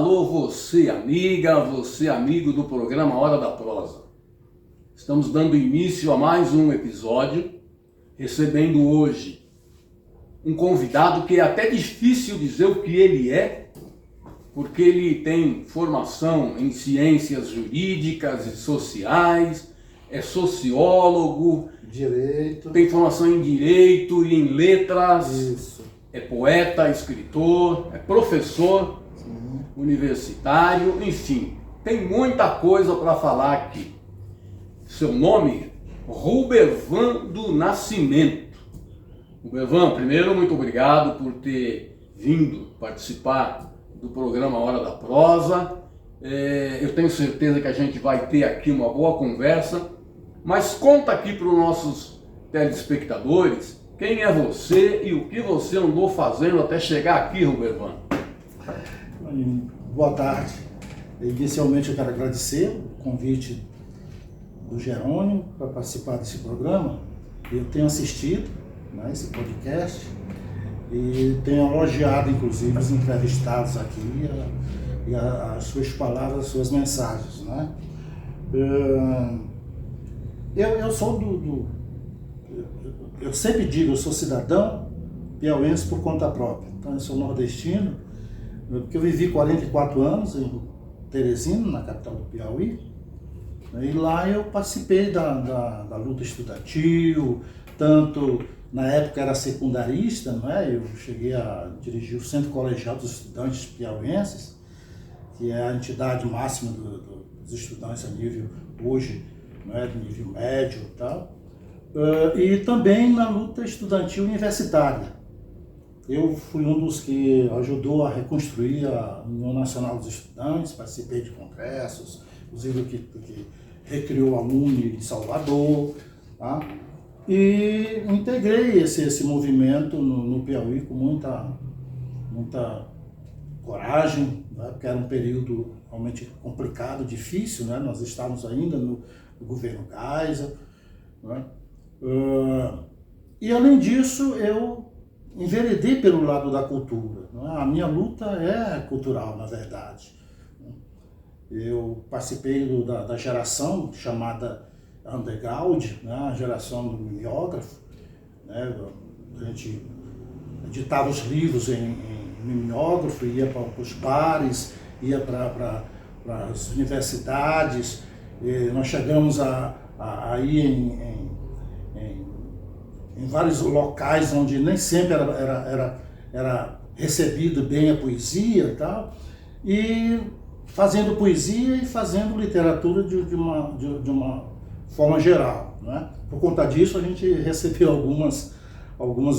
Alô, você amiga, você amigo do programa Hora da Prosa. Estamos dando início a mais um episódio, recebendo hoje um convidado que é até difícil dizer o que ele é, porque ele tem formação em ciências jurídicas e sociais, é sociólogo, Direito. tem formação em direito e em letras, Isso. é poeta, escritor, é professor universitário, enfim, tem muita coisa para falar aqui. Seu nome? Rubervan do Nascimento. Rubervan, primeiro, muito obrigado por ter vindo participar do programa Hora da Prosa. Eu tenho certeza que a gente vai ter aqui uma boa conversa, mas conta aqui para os nossos telespectadores quem é você e o que você andou fazendo até chegar aqui, Rubervan. Boa tarde. Inicialmente eu quero agradecer o convite do Jerônimo para participar desse programa. Eu tenho assistido esse podcast e tenho elogiado inclusive os entrevistados aqui e as suas palavras, as suas mensagens. Eu sou eu sempre digo, eu sou cidadão piauiense por conta própria. Então eu sou nordestino, porque eu vivi 44 anos em Teresina, na capital do Piauí, e lá eu participei da luta estudantil, tanto na época era secundarista, eu cheguei a dirigir o Centro Colegial dos Estudantes Piauienses, que é a entidade máxima dos estudantes a nível, hoje, do nível médio e tal, e também na luta estudantil universitária. Eu fui um dos que ajudou a reconstruir a União Nacional dos Estudantes, participei de congressos, inclusive que recriou a UNE em Salvador, tá? E integrei esse movimento no Piauí com muita coragem, porque era um período realmente complicado, difícil, nós estávamos ainda no governo Geisel, e além disso eu enveredei pelo lado da cultura. A minha luta é cultural, na verdade. Eu participei da geração chamada underground, a geração do mimeógrafo. A gente editava os livros em mimeógrafo, ia para os bares, ia para as universidades. Nós chegamos a ir em vários locais onde nem sempre era recebido bem a poesia e tal, e fazendo poesia e fazendo literatura de uma forma geral. Por conta disso, a gente recebeu algumas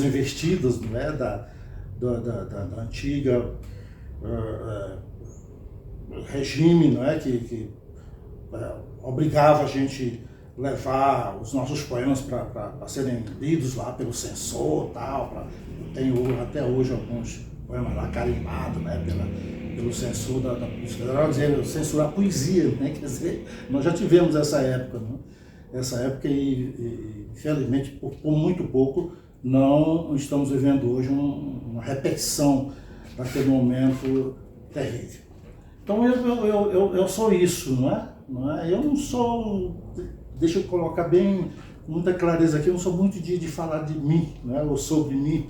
investidas da antiga regime, que obrigava a gente levar os nossos poemas para serem lidos lá pelo censor, tal. Tenho até hoje alguns poemas lá carimbados, pelo censor da Polícia Federal, dizendo censurar a poesia, quer dizer, nós já tivemos essa época, e infelizmente por muito pouco não estamos vivendo hoje uma repetição daquele momento terrível. Então eu sou isso, eu não sou, deixa eu colocar bem, com muita clareza aqui, eu não sou muito de falar de mim, ou sobre mim,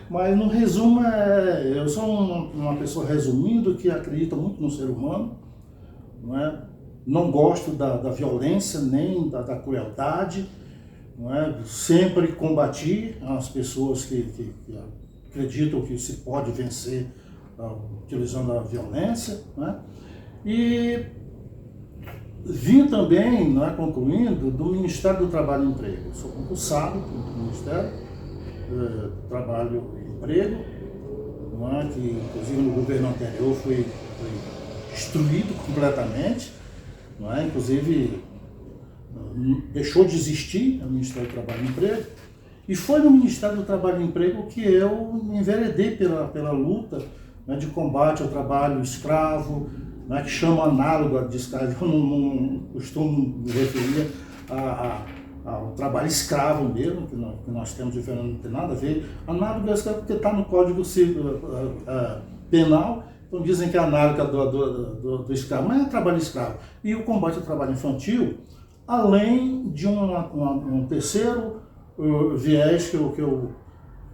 mas no resumo, eu sou uma pessoa resumindo que acredita muito no ser humano, não gosto da violência nem da crueldade, sempre combati as pessoas que acreditam que se pode vencer utilizando a violência, e vim também, concluindo, do Ministério do Trabalho e Emprego. Sou concursado do Ministério do Trabalho e Emprego, que inclusive no governo anterior foi destruído completamente, inclusive deixou de existir o Ministério do Trabalho e Emprego, e foi no Ministério do Trabalho e Emprego que eu me enveredei pela luta de combate ao trabalho escravo, que chama análogo de escravo. Eu não costumo me referir ao trabalho escravo mesmo, que nós temos diferente, não tem nada a ver. Análogo é escravo porque está no Código Penal, Então dizem que é análoga do escravo, mas é trabalho escravo. E o combate ao trabalho infantil, além de um terceiro viés que eu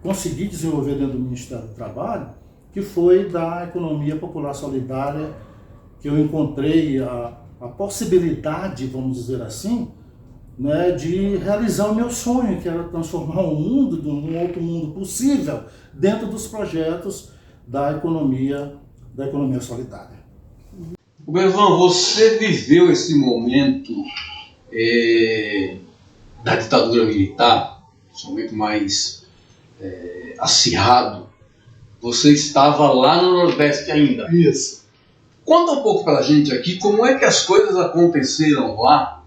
consegui desenvolver dentro do Ministério do Trabalho, que foi da economia popular solidária, que eu encontrei a possibilidade, vamos dizer assim, né, de realizar o meu sonho, que era transformar o mundo num outro mundo possível dentro dos projetos da economia solidária. Belzão, você viveu esse momento da ditadura militar, esse momento mais acirrado. Você estava lá no Nordeste ainda. Isso. Conta um pouco pra gente aqui como é que as coisas aconteceram lá,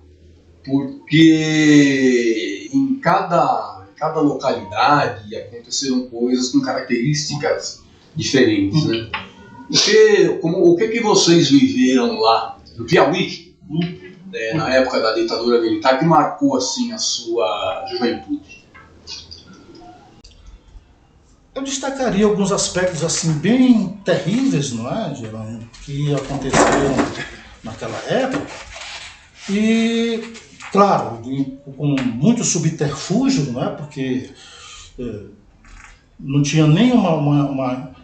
porque em cada localidade aconteceram coisas com características diferentes, né? O que vocês viveram lá no Piauí, na época da ditadura militar, que marcou assim a sua juventude? Eu destacaria alguns aspectos assim bem terríveis, não é, Gerônimo, que aconteceram naquela época. E, claro, com muito subterfúgio, não é, porque não tinha nem uma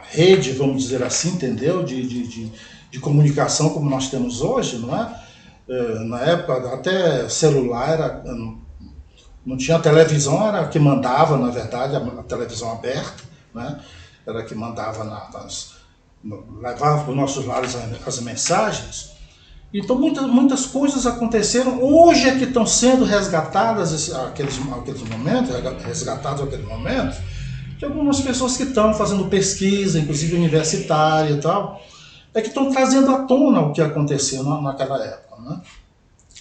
rede, vamos dizer assim, entendeu, de comunicação como nós temos hoje, não é? Na época, até celular não tinha televisão, era que mandava, na verdade, a televisão aberta, né? Era que mandava, levava para os nossos lares as mensagens. Então muitas coisas aconteceram, hoje é que estão sendo resgatadas aqueles momentos, de algumas pessoas que estão fazendo pesquisa, inclusive universitária e tal, é que estão trazendo à tona o que aconteceu naquela época, né?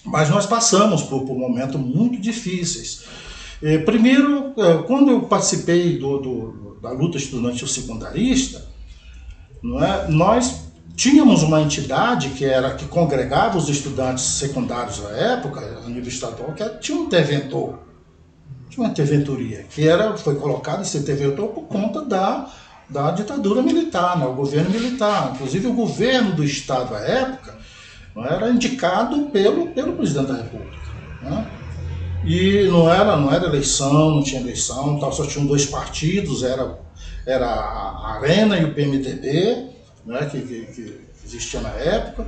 Mas nós passamos por momentos muito difíceis. Primeiro, quando eu participei da luta estudantil secundarista, não é, nós tínhamos uma entidade que congregava os estudantes secundários da época, a nível estadual, que tinha um interventor, tinha uma interventoria, que foi colocado esse interventor por conta da ditadura militar, né, o governo militar. Inclusive o governo do estado à época era indicado pelo presidente da República, né? E não era eleição, não tinha eleição, só tinham dois partidos, era a Arena e o PMDB, né, que existia na época.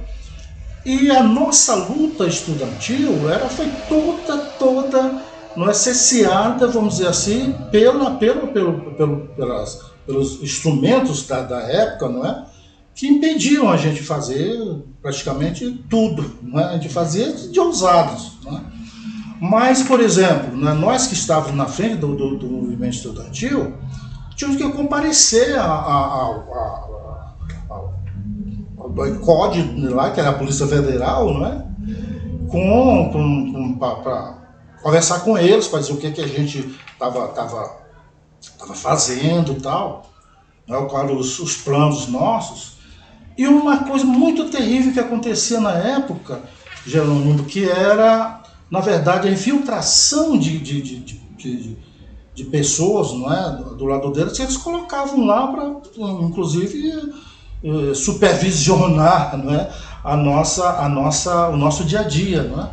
E a nossa luta estudantil foi toda não é, cesseada, vamos dizer assim, pelos instrumentos da época, não é? Que impediam a gente fazer praticamente tudo, não é? A gente fazia de ousados, não é? Mas, por exemplo, né, nós que estávamos na frente do movimento estudantil, tínhamos que comparecer ao COD lá, que era a Polícia Federal, não é? Para conversar com eles, para dizer o que a gente estava fazendo e tal, né, quais os planos nossos. E uma coisa muito terrível que acontecia na época, Jerônimo, que era, na verdade, a infiltração de pessoas, não é, do lado deles, que eles colocavam lá para, inclusive, supervisionar, não é, o nosso dia a dia, não é?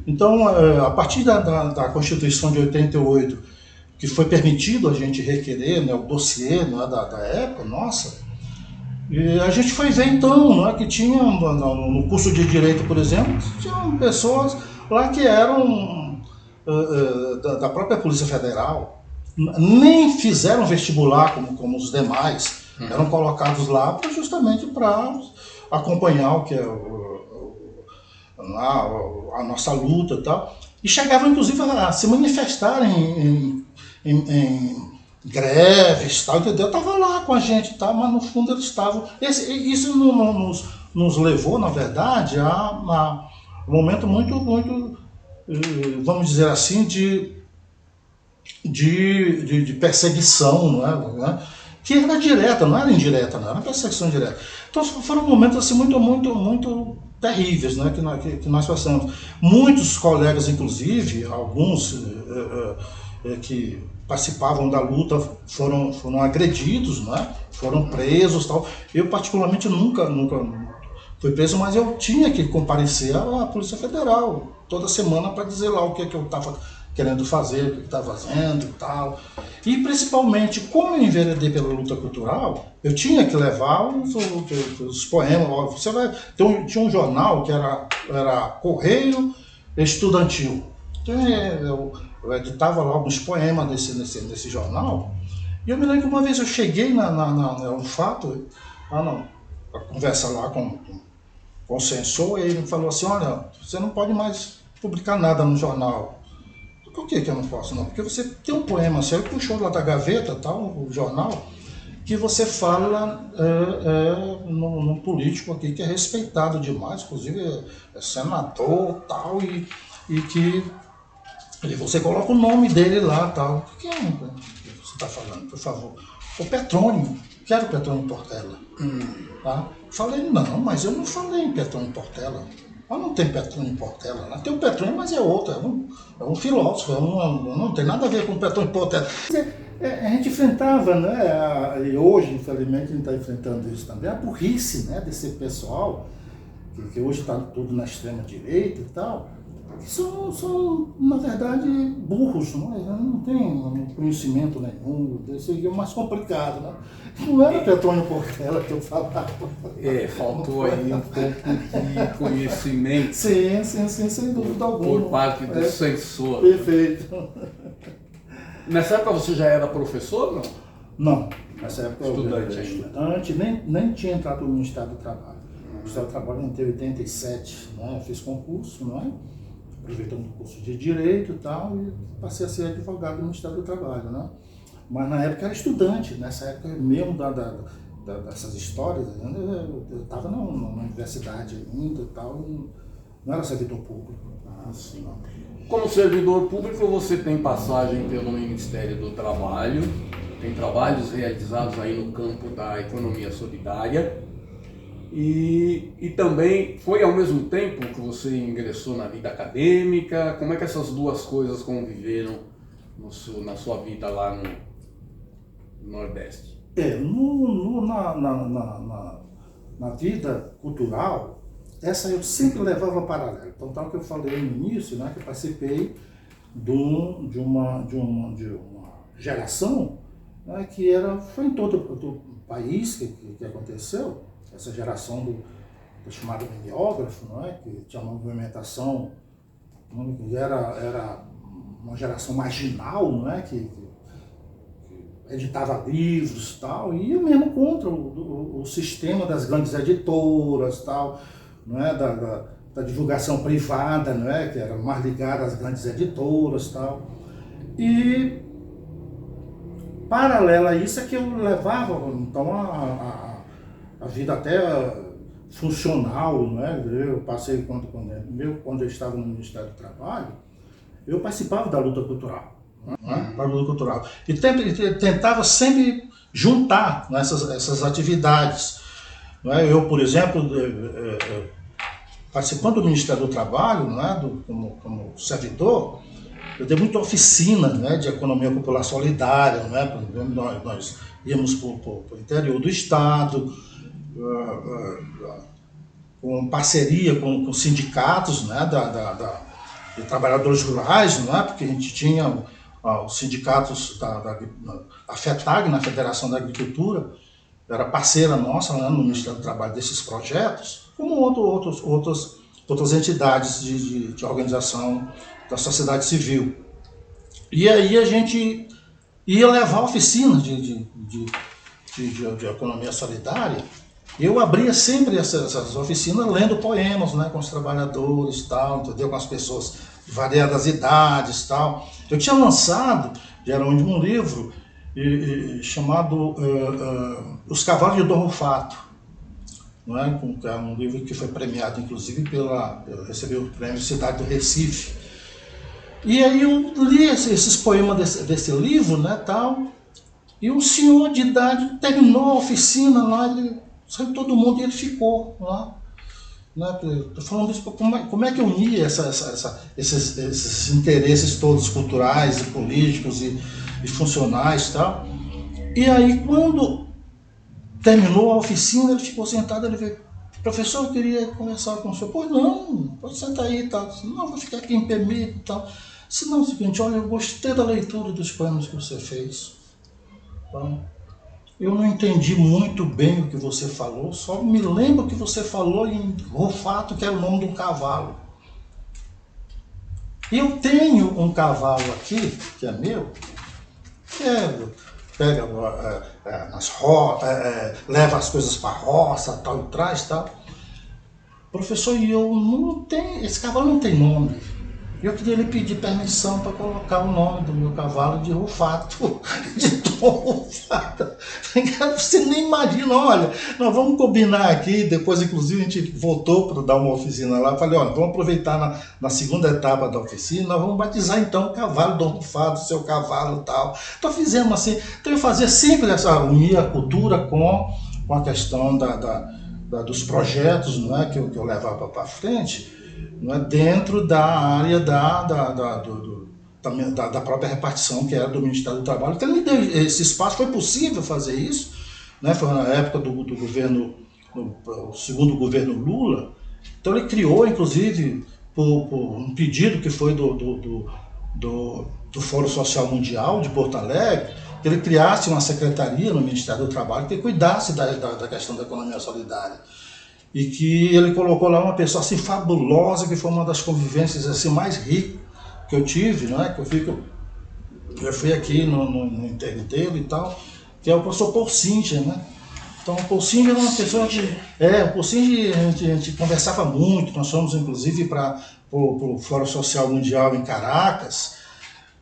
Então, a partir da Constituição de 88, que foi permitido a gente requerer, né, o dossiê, não é, da época, nossa, e a gente foi ver então, não é, que tinha, no curso de Direito, por exemplo, tinham pessoas lá que eram da própria Polícia Federal, nem fizeram vestibular como os demais, eram colocados lá justamente para acompanhar o que é a nossa luta e tal, e chegavam inclusive a se manifestarem em greves, tal, entendeu? Estava lá com a gente, tal, mas no fundo eles estavam. Isso nos levou, na verdade, a um momento muito, vamos dizer assim, de perseguição, não é? Que era direta, não era indireta, não era perseguição direta. Então foram momentos assim muito terríveis, né, que nós passamos. Muitos colegas, inclusive, alguns que participavam da luta foram agredidos, né? Foram presos, tal. Eu particularmente nunca fui preso, mas eu tinha que comparecer à Polícia Federal toda semana para dizer lá o que eu estava querendo fazer, o que estava fazendo e tal. E principalmente, como eu enveredei pela luta cultural, eu tinha que levar os poemas. Você vai, tinha um jornal que era Correio Estudantil. Então, eu editava lá alguns poemas nesse jornal. E eu me lembro que uma vez eu cheguei no fato, para conversar lá com o censor, e ele me falou assim: olha, você não pode mais publicar nada no jornal. Por que eu não posso? Não, porque você tem um poema seu, ele puxou lá da gaveta, tal, o jornal, que você fala num político aqui que é respeitado demais, inclusive é senador, tal, e que você coloca o nome dele lá, tal. Por que você está falando, por favor? O Petrônio, quero Petrônio Portela. Tá? Falei, não, mas eu não falei em Petrônio Portela. Não tem Petrônio Portela, lá tem o Petrônio, mas é outro, é um filósofo, não tem nada a ver com o Petrônio Portela. A gente enfrentava, né, e hoje, infelizmente, a gente está enfrentando isso também, a burrice, né, desse pessoal, que hoje está tudo na extrema-direita e tal, que são, na verdade, burros, não tem conhecimento nenhum, seria mais complicado, né? Não era Petrônio Portela que eu falava. Faltou aí um pouco de conhecimento. Sim, sem dúvida alguma. Por parte do censor. Perfeito. Nessa época você já era professor, não? Não, nessa época estudante, eu era estudante, nem tinha entrado no Ministério do Trabalho. O Ministério do Trabalho eu entrei em 87, né? Eu fiz concurso, não é? Aproveitando o curso de Direito e tal, e passei a ser advogado do Ministério do Trabalho, né? Mas na época era estudante, nessa época mesmo dessas histórias, eu estava na universidade ainda e tal, não era servidor público. Sim. Como servidor público, você tem passagem pelo Ministério do Trabalho, tem trabalhos realizados aí no campo da economia solidária, e também foi ao mesmo tempo que você ingressou na vida acadêmica. Como é que essas duas coisas conviveram na sua vida lá no Nordeste? Na vida cultural, essa eu sempre levava paralelo. Então, tal que eu falei no início, né, que eu participei de uma geração, né, que foi em todo o país que aconteceu, essa geração do chamado mimeógrafo, não é? Que tinha uma movimentação, que era uma geração marginal, não é? Que editava livros e tal, e eu mesmo contra o sistema das grandes editoras, tal, não é? Da divulgação privada, não é? Que era mais ligada às grandes editoras, tal. E paralela a isso é que eu levava então a vida até funcional, não é? Eu passei quando eu estava no Ministério do Trabalho, eu participava da luta cultural. Para a luta cultural. E tentava sempre juntar, né, essas atividades. Não é? Eu, por exemplo, participando do Ministério do Trabalho, não é? Como servidor, eu dei muita oficina, né, de economia popular solidária. Não é? Nós íamos para o interior do Estado, com parceria com sindicatos, né, de trabalhadores rurais, não é? Porque a gente tinha os sindicatos a FETAG, na Federação da Agricultura, era parceira nossa, né, no Ministério do Trabalho desses projetos, como outras entidades de organização da sociedade civil. E aí a gente ia levar oficinas de economia solidária. Eu abria sempre essas oficinas lendo poemas, né, com os trabalhadores, tal, entendeu? Com as pessoas de variadas idades, tal. Eu tinha lançado, Jerônimo, um livro chamado Os Cavalos de Dom Rufato, não é? Um livro que foi premiado, inclusive, recebeu o prêmio Cidade do Recife. E aí eu li esses poemas desse livro, né, tal, e um senhor de idade terminou a oficina lá, ele saiu todo mundo e ele ficou lá. Né? Estou falando isso, como é que eu uni esses interesses todos culturais e políticos e funcionais e tal. E aí, quando terminou a oficina, ele ficou sentado, ele veio, professor, eu queria conversar com o senhor. Pois não, pode sentar aí e tal. Não, vou ficar aqui em PMI e tal. Se não, é o seguinte, olha, eu gostei da leitura dos poemas que você fez. Tá? Eu não entendi muito bem o que você falou, só me lembro que você falou em Rufato, que era o nome de um cavalo. Eu tenho um cavalo aqui, que é meu, que pega nas leva as coisas para a roça, tal, e traz, tal. Professor, e eu não tenho, esse cavalo não tem nome. Eu queria lhe pedir permissão para colocar o nome do meu cavalo de Rufato, de Tom Rufato. Você nem imagina, olha, nós vamos combinar aqui, depois inclusive a gente voltou para dar uma oficina lá, falei, olha, vamos aproveitar na segunda etapa da oficina, nós vamos batizar então o cavalo Dom Rufato, seu cavalo e tal. Então fizemos assim, então eu fazia sempre essa, unir a cultura com a questão dos projetos, não é, que eu levava para frente, não é, dentro da área da própria repartição, que era do Ministério do Trabalho. Então ele me deu esse espaço, foi possível fazer isso, né? Foi na época do governo, o segundo governo Lula. Então ele criou, inclusive, por um pedido que foi do Fórum Social Mundial de Porto Alegre, que ele criasse uma secretaria no Ministério do Trabalho que cuidasse da questão da economia solidária. E que ele colocou lá uma pessoa assim fabulosa, que foi uma das convivências assim mais ricas que eu tive, não é? Que eu fui aqui no enterro dele e tal, que é o professor Paul Singer, né? Então o Paul Singer era uma pessoa que... o Paul Singer a gente conversava muito, nós fomos inclusive para o Fórum Social Mundial em Caracas,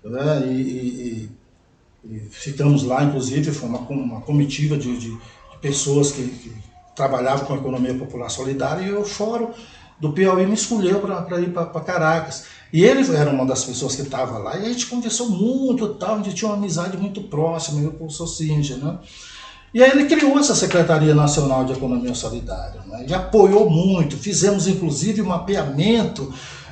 né? E ficamos lá, inclusive, foi uma comitiva de pessoas que trabalhavam com a economia popular solidária, e o Fórum do Piauí me escolheu para ir para Caracas. E ele era uma das pessoas que estava lá, e a gente conversou muito e tal, a gente tinha uma amizade muito próxima, eu com o professor Singer, né? E aí ele criou essa Secretaria Nacional de Economia Solidária, né? E apoiou muito, fizemos inclusive um mapeamento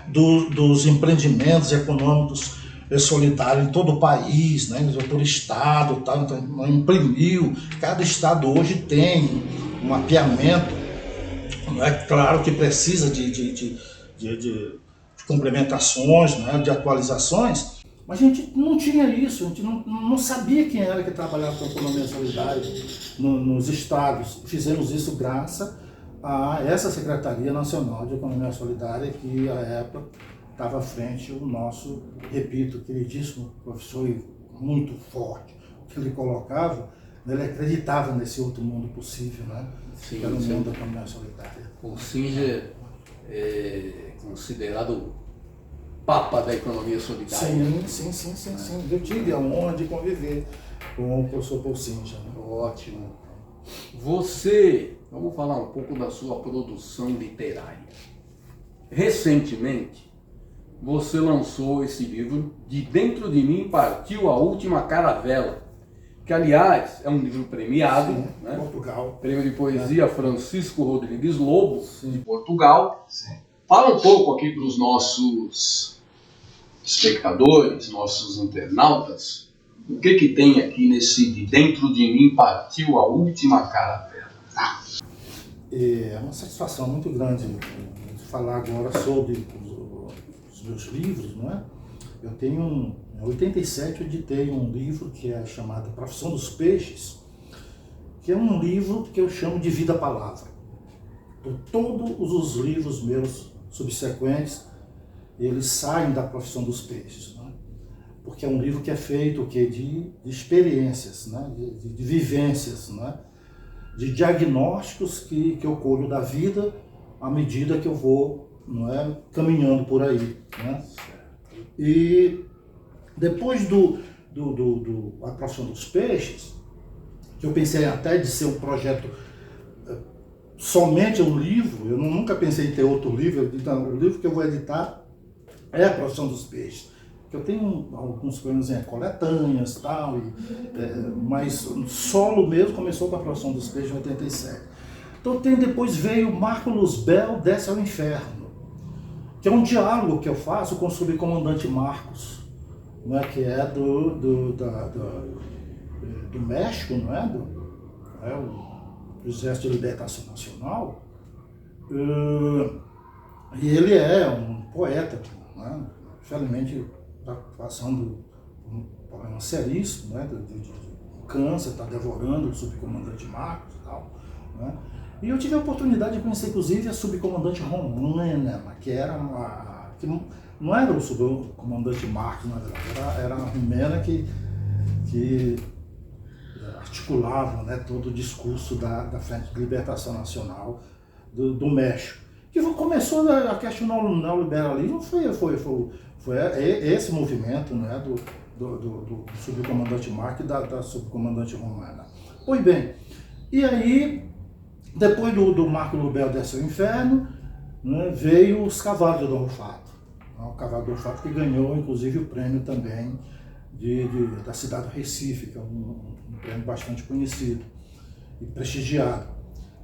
dos empreendimentos econômicos solidários em todo o país, né? Por estado, tal, então imprimiu, cada estado hoje tem um mapeamento, é claro que precisa de complementações, né, de atualizações, mas a gente não tinha isso, a gente não sabia quem era que trabalhava com a economia solidária nos estados. Fizemos isso graças a essa Secretaria Nacional de Economia Solidária, que à época estava à frente o nosso, repito, queridíssimo professor, muito forte, o que ele colocava. Ele acreditava nesse outro mundo possível, né? Sim, que era o mundo da economia solidária. O Singer é considerado o papa da economia solidária. Sim. Eu tive a honra de conviver com o professor Paul Singer. Né? Ótimo. Vamos falar um pouco da sua produção literária. Recentemente, você lançou esse livro, De Dentro de Mim Partiu a Última Caravela, que, aliás, é um livro premiado, sim, né? Portugal. Prêmio de Poesia Francisco Rodrigues Lobo, sim, de Portugal. Sim. Fala um pouco aqui para os nossos espectadores, nossos internautas, o que tem aqui nesse De Dentro de Mim Partiu a Última Caravela. É uma satisfação muito grande falar agora sobre os meus livros, não é? Eu tenho, em 87, eu editei um livro que é chamado Profissão dos Peixes, que é um livro que eu chamo de Vida Palavra. Todos os livros meus subsequentes, eles saem da Profissão dos Peixes, né? Porque é um livro que é feito de experiências, né? de vivências, né? De diagnósticos que eu colho da vida à medida que eu vou, não é, caminhando por aí, né? E depois a Profissão dos Peixes, que eu pensei até de ser um projeto somente um livro, eu nunca pensei em ter outro livro, o livro que eu vou editar é a Profissão dos Peixes. Eu tenho alguns poemas em coletâneas e tal, mas solo mesmo começou com a Profissão dos Peixes em 87. Então depois veio Marco Luzbel Desce ao Inferno, que é um diálogo que eu faço com o subcomandante Marcos, né, que é do México, não é? Do Exército de Libertação Nacional. E ele é um poeta, né? Infelizmente está passando um problema seríssimo, né? de câncer, está devorando o subcomandante Marcos e tal, né? E eu tive a oportunidade de conhecer, inclusive, a subcomandante Romana, que era que não era o subcomandante Marcos, na verdade, era a Romana que articulava, né, todo o discurso da Frente de Libertação Nacional do México. Que começou a questionar o neoliberalismo, foi esse movimento, né, do subcomandante Marcos e da subcomandante Romana. Pois bem, e aí, depois do Marco Luzbel Desce ao Inferno, né, veio Os Cavalos de Dom Rufato. O Cavalo de Dom Rufato que ganhou, inclusive, o prêmio também da cidade do Recife, que é um prêmio bastante conhecido e prestigiado.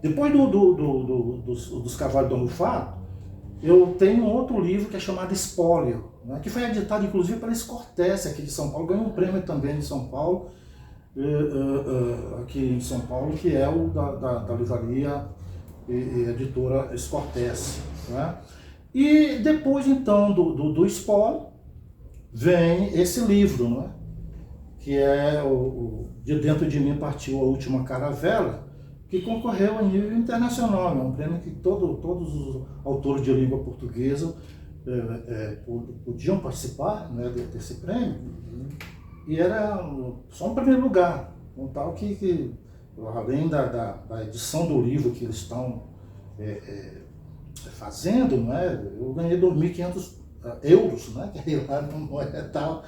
Depois dos Cavalos de Dom Rufato, eu tenho um outro livro que é chamado Espólio, né, que foi editado, inclusive, pela Escortece, aqui de São Paulo, ganhou um prêmio também de São Paulo, aqui em São Paulo, que é o da livraria e editora Escortece, né? E depois, então, do Espólio, vem esse livro, né? Que é De Dentro de Mim Partiu a Última Caravela, que concorreu a nível internacional. É um prêmio que todos os autores de língua portuguesa podiam participar, né, desse prêmio. E era só um primeiro lugar, um tal que além da edição do livro que eles estão fazendo, né, eu ganhei 2.500 euros, né, que aí lá não é tal,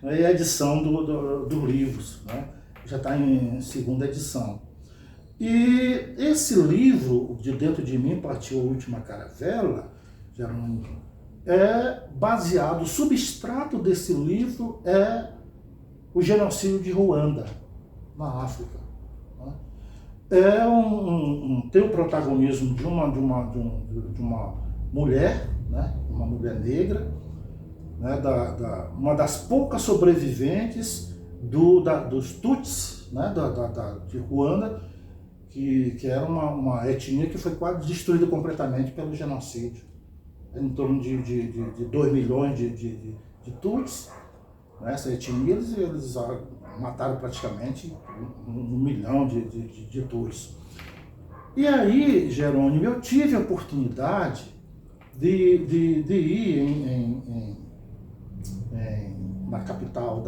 é a edição dos livros, né, já está em segunda edição. E esse livro, De Dentro de Mim Partiu a Última Caravela, é baseado, o substrato desse livro é o genocídio de Ruanda, na África. Né? Tem o protagonismo de uma mulher, né? Uma mulher negra, né? Uma das poucas sobreviventes dos Tutsis, né? De Ruanda, que era uma etnia que foi quase destruída completamente pelo genocídio. Em torno de 2 milhões de Tutsis. Essa etnia, eles mataram praticamente 1 milhão de Tutsis. E aí, Jerônimo, eu tive a oportunidade de ir na capital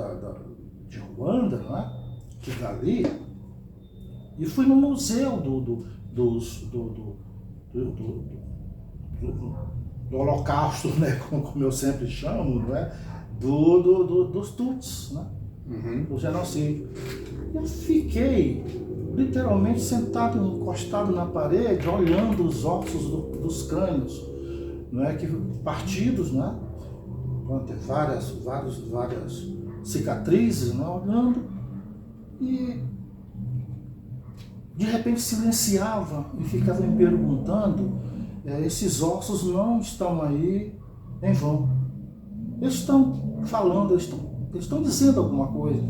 de Ruanda, né, Kigali, e fui no museu do Holocausto, né, como eu sempre chamo, não é? Dos Tutsis, né? Do genocídio. Eu fiquei literalmente sentado, encostado na parede, olhando os ossos dos crânios, não é? Partidos, né? Tem várias cicatrizes, né? Olhando, e de repente silenciava e ficava me perguntando, esses ossos não estão aí em vão. Eles estão falando, eles estão dizendo alguma coisa.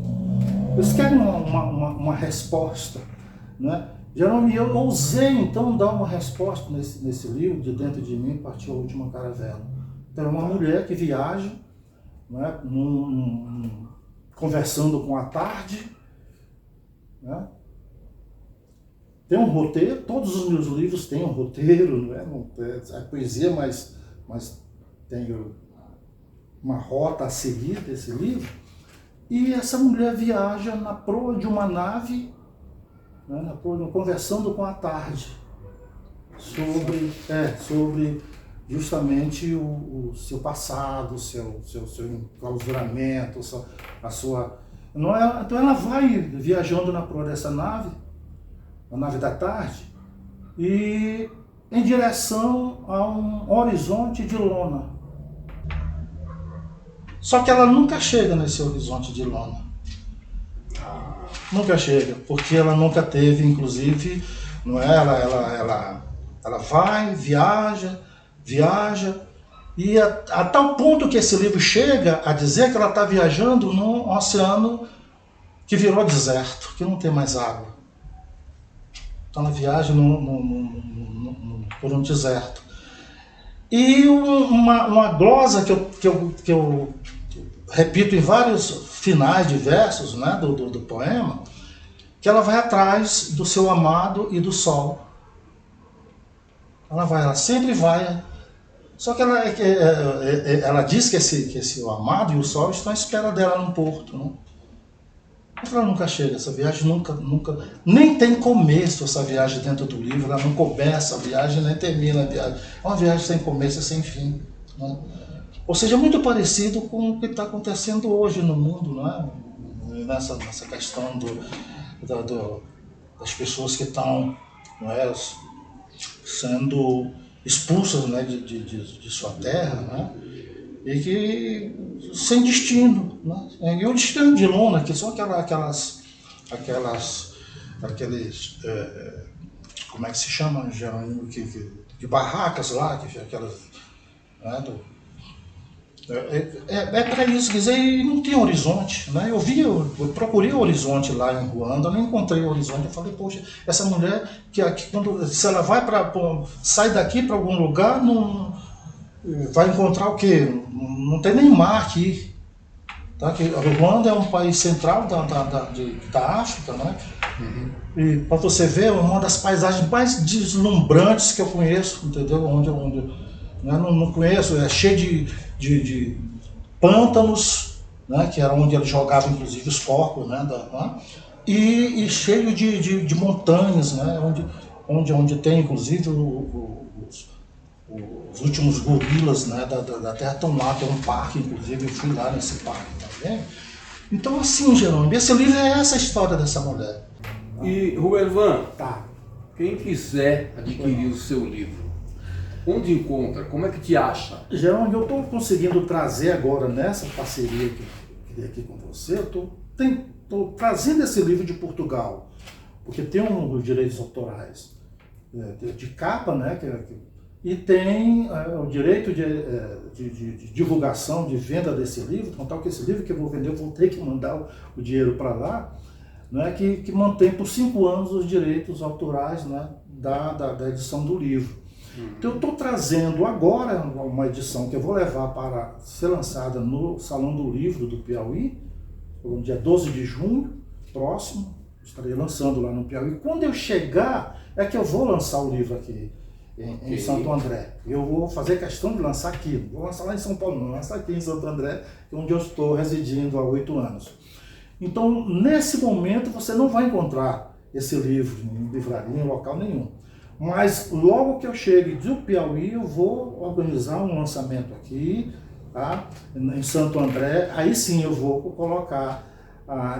Eles querem uma resposta, né? Geralmente eu ousei então dar uma resposta nesse livro, De Dentro de Mim Partiu a Última Caravela. Então é uma mulher que viaja, né, conversando com a tarde, né? Tem um roteiro, todos os meus livros têm um roteiro, não é poesia, mas tem uma rota a seguir desse livro. E essa mulher viaja na proa de uma nave, né, conversando com a tarde, sobre justamente o seu passado, o seu enclausuramento, a sua... Não é, então ela vai viajando na proa dessa nave, a nave da tarde, e em direção a um horizonte de lona. Só que ela nunca chega nesse horizonte de lona. Nunca chega, porque ela nunca teve, inclusive, não é? Ela vai, viaja, e a tal ponto que esse livro chega a dizer que ela está viajando num oceano que virou deserto, que não tem mais água. Então ela viaja por um deserto. E uma glosa que eu repito em vários finais de versos, né, do poema, que ela vai atrás do seu amado e do sol. Ela sempre vai. Só que ela diz que esse amado e o sol estão à espera dela no porto, né? Mas ela nunca chega, essa viagem nunca, nem tem começo essa viagem dentro do livro, ela não começa a viagem, nem termina a viagem. É uma viagem sem começo e sem fim, né? Ou seja, muito parecido com o que está acontecendo hoje no mundo, né? Nessa questão das pessoas que estão, não é, sendo expulsas, né, de sua terra, né? E que sem destino, né? E o destino de Luna, que são aqueles, como é que se chama, Jerônimo, de barracas lá, que aquelas, né, para isso, quer dizer, e não tinha horizonte, né? Eu procurei o horizonte lá em Ruanda, não encontrei o horizonte. Eu falei, poxa, essa mulher se ela sai daqui para algum lugar, não vai encontrar o quê? Não tem nem mar aqui, tá? Que Ruanda é um país central da África, né? Uhum. E para você ver, é uma das paisagens mais deslumbrantes que eu conheço, entendeu? Onde né? Não conheço, é cheio de pântanos, né? Que era onde eles jogavam inclusive os corpos, né? E cheio de montanhas, né? Onde tem inclusive os últimos gorilas, né, da Terra estão lá, tem um parque, inclusive eu fui lá nesse parque também. Então assim, Jerônimo, esse livro é essa história dessa mulher. E Rubervan, quem quiser adquirir o seu livro, onde encontra? Como é que te acha? Jerônimo, eu estou conseguindo trazer agora nessa parceria que eu criei aqui com você, eu estou trazendo esse livro de Portugal, porque tem os direitos autorais de capa, né, e tem o direito de divulgação, de venda desse livro, então tal que esse livro que eu vou vender, eu vou ter que mandar o dinheiro para lá, né, que mantém por 5 anos os direitos autorais, né, da edição do livro. Então eu estou trazendo agora uma edição que eu vou levar para ser lançada no Salão do Livro do Piauí, no dia 12 de junho, próximo, estarei lançando lá no Piauí. Quando eu chegar, é que eu vou lançar o livro aqui. Em Santo André. Eu vou fazer questão de lançar aqui. Vou lançar lá em São Paulo, não. Vou lançar aqui em Santo André, onde eu estou residindo há 8 anos. Então, nesse momento, você não vai encontrar esse livro em livraria, em local nenhum. Mas, logo que eu chegue do Piauí, eu vou organizar um lançamento aqui, tá? Em Santo André. Aí sim eu vou colocar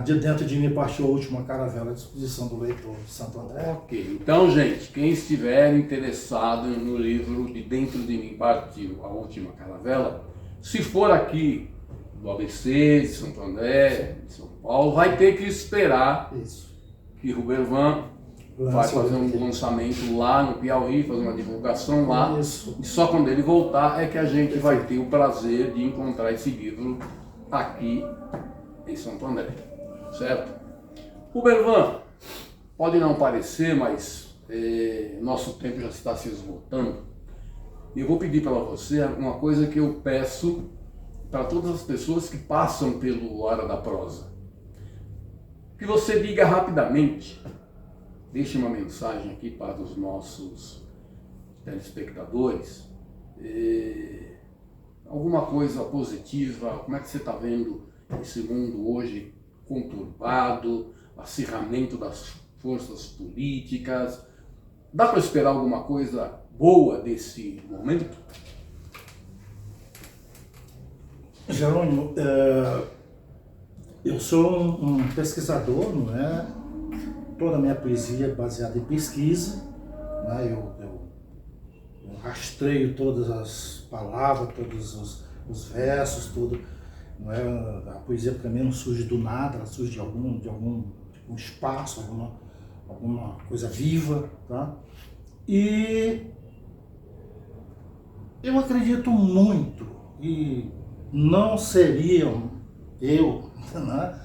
de dentro de mim partiu a última caravela à disposição do leitor de Santo André. Ok, então gente, quem estiver interessado no livro De Dentro de Mim Partiu a Última Caravela, se for aqui do ABC, de Santo André, de São Paulo, vai ter que esperar que Rubervan vai fazer um lançamento lá no Piauí, fazer uma divulgação lá, e só quando ele voltar é que a gente vai ter o prazer de encontrar esse livro aqui em Santo André, certo? Rubervan, pode não parecer, mas nosso tempo já está se esgotando. E eu vou pedir para você uma coisa que eu peço para todas as pessoas que passam pelo Hora da Prosa. Que você diga rapidamente, deixe uma mensagem aqui para os nossos telespectadores, alguma coisa positiva, como é que você está vendo esse mundo hoje conturbado, acirramento das forças políticas. Dá para esperar alguma coisa boa desse momento? Jerônimo, eu sou um pesquisador, não é? Toda a minha poesia é baseada em pesquisa, né? Eu rastreio todas as palavras, todos os versos, tudo. Não é? A poesia para mim não surge do nada, ela surge de algum espaço, alguma coisa viva, tá? E eu acredito muito, e não seriam eu, né,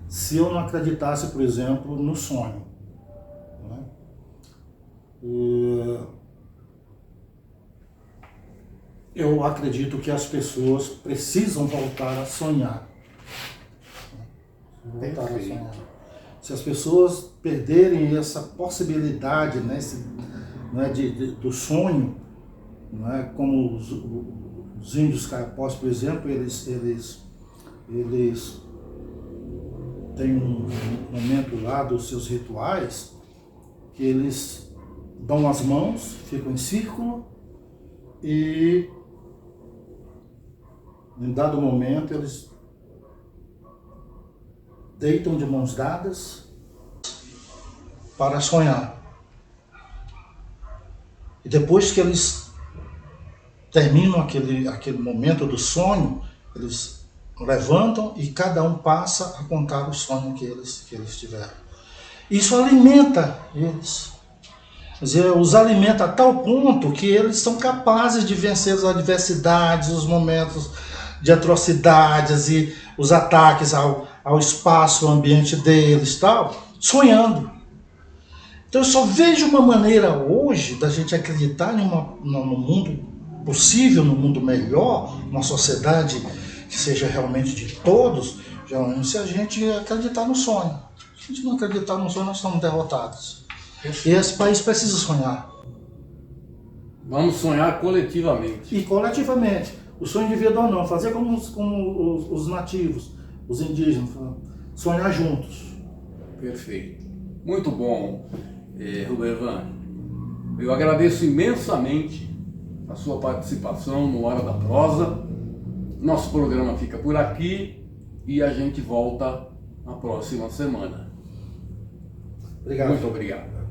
se eu não acreditasse, por exemplo, no sonho. Né? Eu acredito que as pessoas precisam voltar a sonhar. Voltar a sonhar. Se as pessoas perderem essa possibilidade, né, do sonho, né, como os índios caiapós, por exemplo, eles têm um momento lá dos seus rituais que eles dão as mãos, ficam em círculo e em dado momento eles deitam de mãos dadas para sonhar. E depois que eles terminam aquele momento do sonho, eles levantam e cada um passa a contar o sonho que eles tiveram. Isso alimenta eles. Quer dizer, os alimenta a tal ponto que eles são capazes de vencer as adversidades, os momentos de atrocidades e os ataques ao espaço, ao ambiente deles, tal, sonhando. Então eu só vejo uma maneira hoje da gente acreditar no mundo possível, no mundo melhor, uma sociedade que seja realmente de todos, se a gente acreditar no sonho. Se a gente não acreditar no sonho, nós estamos derrotados. E esse país precisa sonhar. Vamos sonhar coletivamente. E coletivamente. O sonho individual não, fazer como os nativos, os indígenas, sonhar juntos. Perfeito. Muito bom, Rubervan. Eu agradeço imensamente a sua participação no Hora da Prosa. Nosso programa fica por aqui e a gente volta na próxima semana. Obrigado. Muito obrigado.